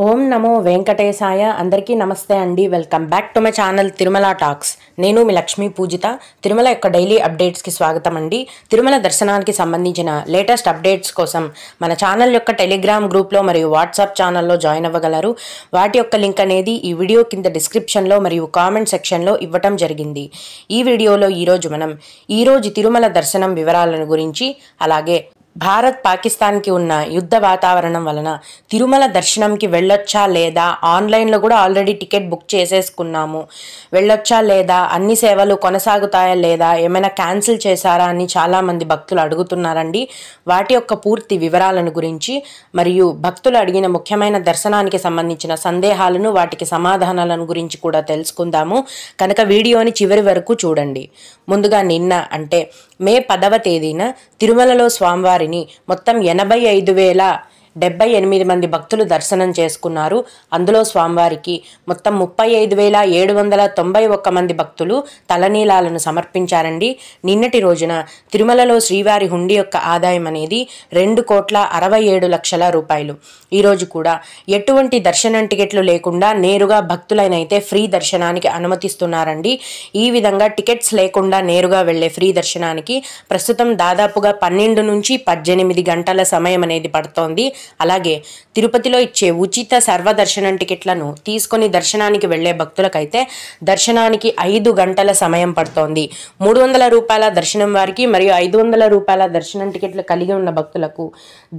ఓం నమో వెంకటేశాయ. అందరికీ నమస్తే అండి. Welcome back to my channel Tirumala talks. నేను మీ లక్ష్మీ పూజిత. తిరుమల యొక్క డైలీ అప్డేట్స్కి స్వాగతం అండి. తిరుమల దర్శనానికి సంబంధించిన లేటెస్ట్ అప్డేట్స్ కోసం మన ఛానల్ యొక్క టెలిగ్రామ్ గ్రూప్లో మరియు వాట్సాప్ ఛానల్లో జాయిన్ అవ్వగలరు. వాటి యొక్క లింక్ అనేది ఈ వీడియో కింద డిస్క్రిప్షన్లో మరియు కామెంట్ సెక్షన్లో ఇవ్వటం జరిగింది. ఈ వీడియోలో ఈరోజు తిరుమల దర్శనం వివరాలను గురించి, అలాగే భారత్ పాకిస్తాన్కి ఉన్న యుద్ధ వాతావరణం వలన తిరుమల దర్శనంకి వెళ్ళొచ్చా లేదా, ఆన్లైన్లో కూడా ఆల్రెడీ టికెట్ బుక్ చేసేసుకున్నాము, వెళ్ళొచ్చా లేదా, అన్ని సేవలు కొనసాగుతాయా లేదా, ఏమైనా క్యాన్సిల్ చేశారా అని చాలామంది భక్తులు అడుగుతున్నారండి. వాటి యొక్క పూర్తి వివరాలను గురించి మరియు భక్తులు అడిగిన ముఖ్యమైన దర్శనానికి సంబంధించిన సందేహాలను, వాటికి సమాధానాలను గురించి కూడా తెలుసుకుందాము. కనుక వీడియోని చివరి వరకు చూడండి. ముందుగా నిన్న అంటే మే 10వ తేదీన తిరుమలలో స్వామివారిని మొత్తం 85,078 మంది భక్తులు దర్శనం చేసుకున్నారు. అందులో స్వామివారికి మొత్తం 35,791 మంది భక్తులు తలనీలాలను సమర్పించారండి. నిన్నటి రోజున తిరుమలలో శ్రీవారి హుండీ యొక్క ఆదాయం అనేది 2,67,00,000 రూపాయలు. ఈరోజు కూడా ఎటువంటి దర్శనం టికెట్లు లేకుండా నేరుగా భక్తులైనైతే ఫ్రీ దర్శనానికి అనుమతిస్తున్నారండి. ఈ విధంగా టికెట్స్ లేకుండా నేరుగా వెళ్లే ఫ్రీ దర్శనానికి ప్రస్తుతం దాదాపుగా 12 నుంచి 18 గంటల సమయం అనేది పడుతోంది. అలాగే తిరుపతిలో ఇచ్చే ఉచిత సర్వదర్శనం టికెట్లను తీసుకొని దర్శనానికి వెళ్లే భక్తులకైతే దర్శనానికి 5 గంటల సమయం పడుతోంది. 300 రూపాయల దర్శనం వారికి మరియు 500 రూపాయల దర్శనం టికెట్లు కలిగి ఉన్న భక్తులకు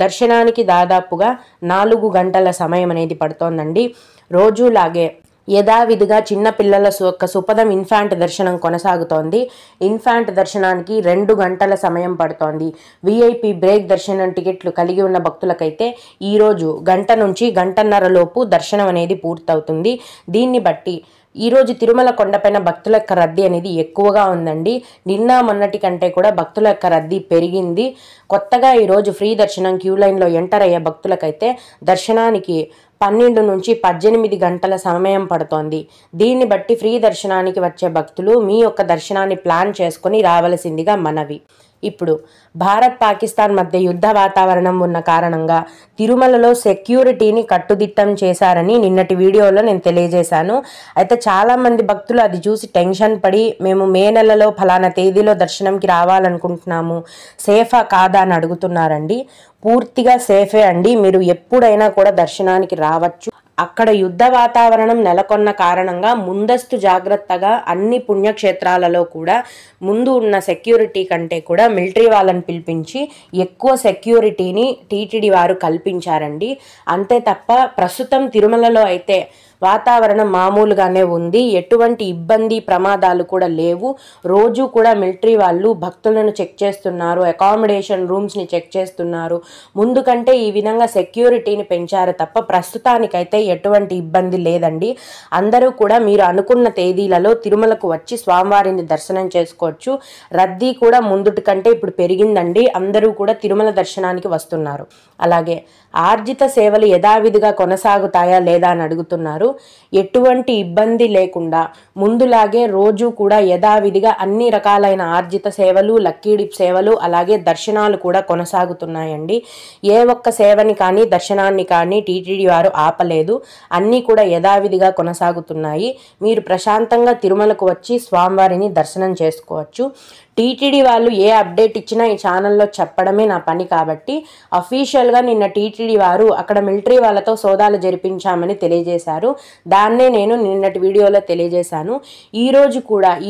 దర్శనానికి దాదాపుగా 4 గంటల సమయం అనేది పడుతోందండి. రోజులాగే యథావిధిగా చిన్న పిల్లల సుపదం ఇన్ఫాంట్ దర్శనం కొనసాగుతోంది. ఇన్ఫాంట్ దర్శనానికి 2 గంటల సమయం పడుతోంది. విఐపి బ్రేక్ దర్శనం టికెట్లు కలిగి ఉన్న భక్తులకైతే ఈరోజు గంట నుంచి గంటన్నర లోపు దర్శనం అనేది పూర్తవుతుంది. దీన్ని బట్టి ఈరోజు తిరుమల కొండపైన భక్తుల యొక్క రద్దీ అనేది ఎక్కువగా ఉందండి. నిన్న మొన్నటి కంటే కూడా భక్తుల యొక్క రద్దీ పెరిగింది. కొత్తగా ఈరోజు ఫ్రీ దర్శనం క్యూ లైన్లో ఎంటర్ అయ్యే భక్తులకైతే దర్శనానికి 12 నుంచి 18 గంటల సమయం పడుతోంది. దీన్ని బట్టి ఫ్రీ దర్శనానికి వచ్చే భక్తులు మీ యొక్క దర్శనాన్ని ప్లాన్ చేసుకొని రావలసిందిగా మనవి. ఇప్పుడు భారత్ పాకిస్తాన్ మధ్య యుద్ధ వాతావరణం ఉన్న కారణంగా తిరుమలలో సెక్యూరిటీని కట్టుదిట్టం చేశారని నిన్నటి వీడియోలో నేను తెలియజేశాను. అయితే చాలామంది భక్తులు అది చూసి టెన్షన్ పడి మేము మే నెలలో ఫలానా తేదీలో దర్శనంకి రావాలనుకుంటున్నాము, సేఫా కాదా అని అడుగుతున్నారండి. పూర్తిగా సేఫే అండి. మీరు ఎప్పుడైనా కూడా దర్శనానికి రావచ్చు. అక్కడ యుద్ధ వాతావరణం నెలకొన్న కారణంగా ముందస్తు జాగ్రత్తగా అన్ని పుణ్యక్షేత్రాలలో కూడా ముందు ఉన్న సెక్యూరిటీ కంటే కూడా మిలిటరీ వాళ్ళని పిలిపించి ఎక్కువ సెక్యూరిటీని టీటీడీ వారు కల్పించారండి. అంతే తప్ప ప్రస్తుతం తిరుమలలో అయితే వాతావరణం మామూలుగానే ఉంది. ఎటువంటి ఇబ్బంది ప్రమాదాలు కూడా లేవు. రోజు కూడా మిలిటరీ వాళ్ళు భక్తులను చెక్ చేస్తున్నారు, అకామిడేషన్ రూమ్స్ని చెక్ చేస్తున్నారు. ముందు కంటే ఈ విధంగా సెక్యూరిటీని పెంచారు తప్ప ప్రస్తుతానికైతే ఎటువంటి ఇబ్బంది లేదండి. అందరూ కూడా మీరు అనుకున్న తేదీలలో తిరుమలకు వచ్చి స్వామివారిని దర్శనం చేసుకోవచ్చు. రద్దీ కూడా ముందుటి కంటే ఇప్పుడు పెరిగిందండి. అందరూ కూడా తిరుమల దర్శనానికి వస్తున్నారు. అలాగే ఆర్జిత సేవలు యథావిధిగా కొనసాగుతాయా లేదా అని అడుగుతున్నారు. ఎటువంటి ఇబ్బంది లేకుండా ముందులాగే రోజు కూడా యథావిధిగా అన్ని రకాలైన ఆర్జిత సేవలు, లక్కీ డిప్ సేవలు, అలాగే దర్శనాలు కూడా కొనసాగుతున్నాయండి. ఏ ఒక్క సేవని కానీ దర్శనాన్ని కానీ టీటీడీ వారు ఆపలేదు. అన్నీ కూడా యథావిధిగా కొనసాగుతున్నాయి. మీరు ప్రశాంతంగా తిరుమలకు వచ్చి స్వామివారిని దర్శనం చేసుకోవచ్చు. టీటీడీ వాళ్ళు ఏ అప్డేట్ ఇచ్చినా ఈ ఛానల్లో చెప్పడమే నా పని కాబట్టి అఫీషియల్గా నిన్న టీటీడీ వారు అక్కడ మిలిటరీ వాళ్ళతో సోదాలు జరిపించామని తెలియజేశారు. దాన్నే నేను నిన్నటి వీడియోలో తెలియజేశాను. ఈ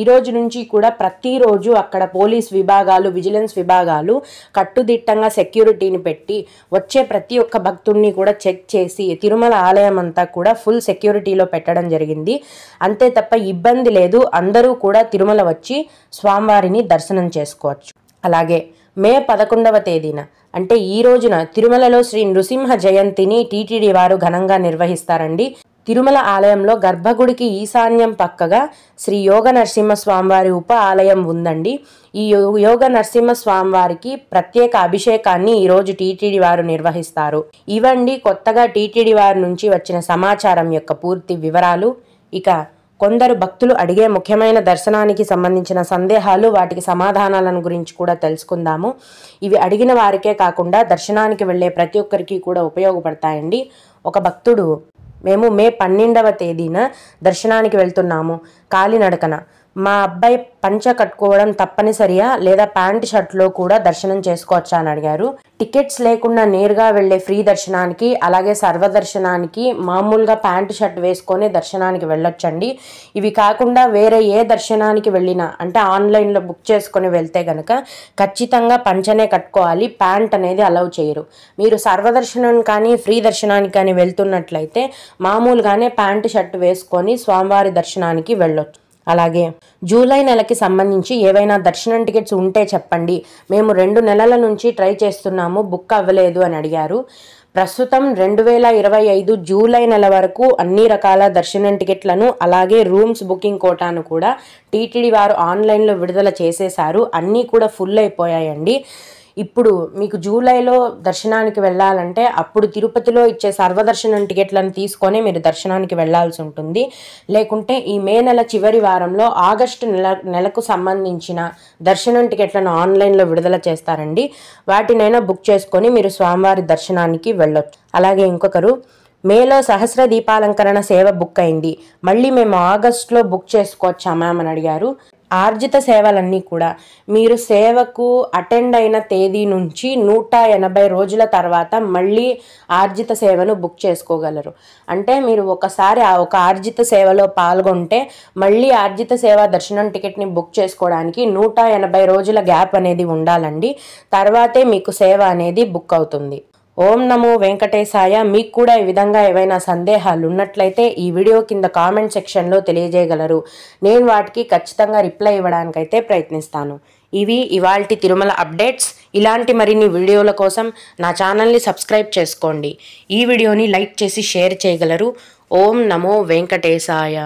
రోజు నుంచి కూడా ప్రతిరోజు అక్కడ పోలీస్ విభాగాలు, విజిలెన్స్ విభాగాలు కట్టుదిట్టంగా సెక్యూరిటీని పెట్టి వచ్చే ప్రతి ఒక్క భక్తుడిని కూడా చెక్ చేసి తిరుమల ఆలయం అంతా కూడా ఫుల్ సెక్యూరిటీలో పెట్టడం జరిగింది. అంతే తప్ప ఇబ్బంది లేదు. అందరూ కూడా తిరుమల వచ్చి స్వామివారిని దర్శనం చేసుకోవచ్చు. అలాగే మే 11వ తేదీన అంటే ఈ రోజున తిరుమలలో శ్రీ నృసింహ జయంతిని టీటీడీ వారు ఘనంగా నిర్వహిస్తారండి. తిరుమల ఆలయంలో గర్భగుడికి ఈశాన్యం పక్కగా శ్రీ యోగ నరసింహస్వామివారి ఉప ఆలయం ఉందండి. ఈ యోగ నరసింహస్వామివారికి ప్రత్యేక అభిషేకాన్ని ఈరోజు టీటీడీ వారు నిర్వహిస్తారు. ఇవండి కొత్తగా టీటీడీ వారి నుంచి వచ్చిన సమాచారం యొక్క పూర్తి వివరాలు. ఇక కొందరు భక్తులు అడిగే ముఖ్యమైన దర్శనానికి సంబంధించిన సందేహాలు, వాటికి సమాధానాలను గురించి కూడా తెలుసుకుందాము. ఇవి అడిగిన వారికే కాకుండా దర్శనానికి వెళ్ళే ప్రతి ఒక్కరికి కూడా ఉపయోగపడతాయండి. ఒక భక్తుడు మేము మే 12వ తేదీన దర్శనానికి వెళ్తున్నాము కాలినడకన. మా అబ్బాయి పంచ కట్టుకోవడం తప్పనిసరియా లేదా ప్యాంట్ షర్ట్లో కూడా దర్శనం చేసుకోవచ్చా అని అడిగారు. టికెట్స్ లేకుండా నేరుగా వెళ్లే ఫ్రీ దర్శనానికి అలాగే సర్వదర్శనానికి మామూలుగా ప్యాంట్ షర్ట్ వేసుకొని దర్శనానికి వెళ్ళొచ్చండి. ఇవి కాకుండా వేరే ఏ దర్శనానికి వెళ్ళినా అంటే ఆన్లైన్లో బుక్ చేసుకొని వెళ్తే గనక ఖచ్చితంగా పంచనే కట్టుకోవాలి, ప్యాంట్ అనేది అలౌ చేయరు. మీరు సర్వదర్శనం కానీ ఫ్రీ దర్శనానికి కానీ వెళ్తున్నట్లయితే మామూలుగానే ప్యాంట్ షర్ట్ వేసుకొని స్వామివారి దర్శనానికి వెళ్ళొచ్చు. అలాగే జూలై నెలకి సంబంధించి ఏవైనా దర్శనం టికెట్స్ ఉంటే చెప్పండి, మేము 2 నెలల నుంచి ట్రై చేస్తున్నాము, బుక్ అవ్వలేదు అని అడిగారు. ప్రస్తుతం 2025 జూలై నెల వరకు అన్ని రకాల దర్శనం టికెట్లను అలాగే రూమ్స్ బుకింగ్ కోటాను కూడా టీటీడీ వారు ఆన్లైన్లో విడుదల చేసేశారు. అన్నీ కూడా ఫుల్ అయిపోయాయండి. ఇప్పుడు మీకు జూలైలో దర్శనానికి వెళ్ళాలంటే అప్పుడు తిరుపతిలో ఇచ్చే సర్వదర్శనం టికెట్లను తీసుకొని మీరు దర్శనానికి వెళ్ళాల్సి ఉంటుంది. లేకుంటే ఈ మే నెల చివరి వారంలో ఆగస్టు నెలకు సంబంధించిన దర్శనం టికెట్లను ఆన్లైన్లో విడుదల చేస్తారండి. వాటినైనా బుక్ చేసుకొని మీరు స్వామివారి దర్శనానికి వెళ్ళొచ్చు. అలాగే ఇంకొకరు మేలో సహస్ర దీపాలంకరణ సేవ బుక్ అయింది, మళ్ళీ మేము ఆగస్టులో బుక్ చేసుకోవచ్చా మ్యామ్ అని అడిగారు. ఆర్జిత సేవలన్నీ కూడా మీరు సేవకు అటెండ్ అయిన తేదీ నుంచి 180 రోజుల తర్వాత మళ్ళీ ఆర్జిత సేవను బుక్ చేసుకోగలరు. అంటే మీరు ఒకసారి ఒక ఆర్జిత సేవలో పాల్గొంటే మళ్ళీ ఆర్జిత సేవ దర్శనం టికెట్ని బుక్ చేసుకోవడానికి 180 రోజుల గ్యాప్ అనేది ఉండాలండి. తర్వాతే మీకు సేవ అనేది బుక్ అవుతుంది. ఓం నమో వెంకటేశాయ. మీకు కూడా ఈ విధంగా ఏవైనా సందేహాలు ఉన్నట్లయితే ఈ వీడియో కింద కామెంట్ సెక్షన్లో తెలియజేయగలరు. నేను వాటికి ఖచ్చితంగా రిప్లై ఇవ్వడానికైతే ప్రయత్నిస్తాను. ఇవి ఇవాల్టి తిరుమల అప్డేట్స్. ఇలాంటి మరిన్ని వీడియోల కోసం నా ఛానల్ని సబ్స్క్రైబ్ చేసుకోండి. ఈ వీడియోని లైక్ చేసి షేర్ చేయగలరు. ఓం నమో వెంకటేశాయ.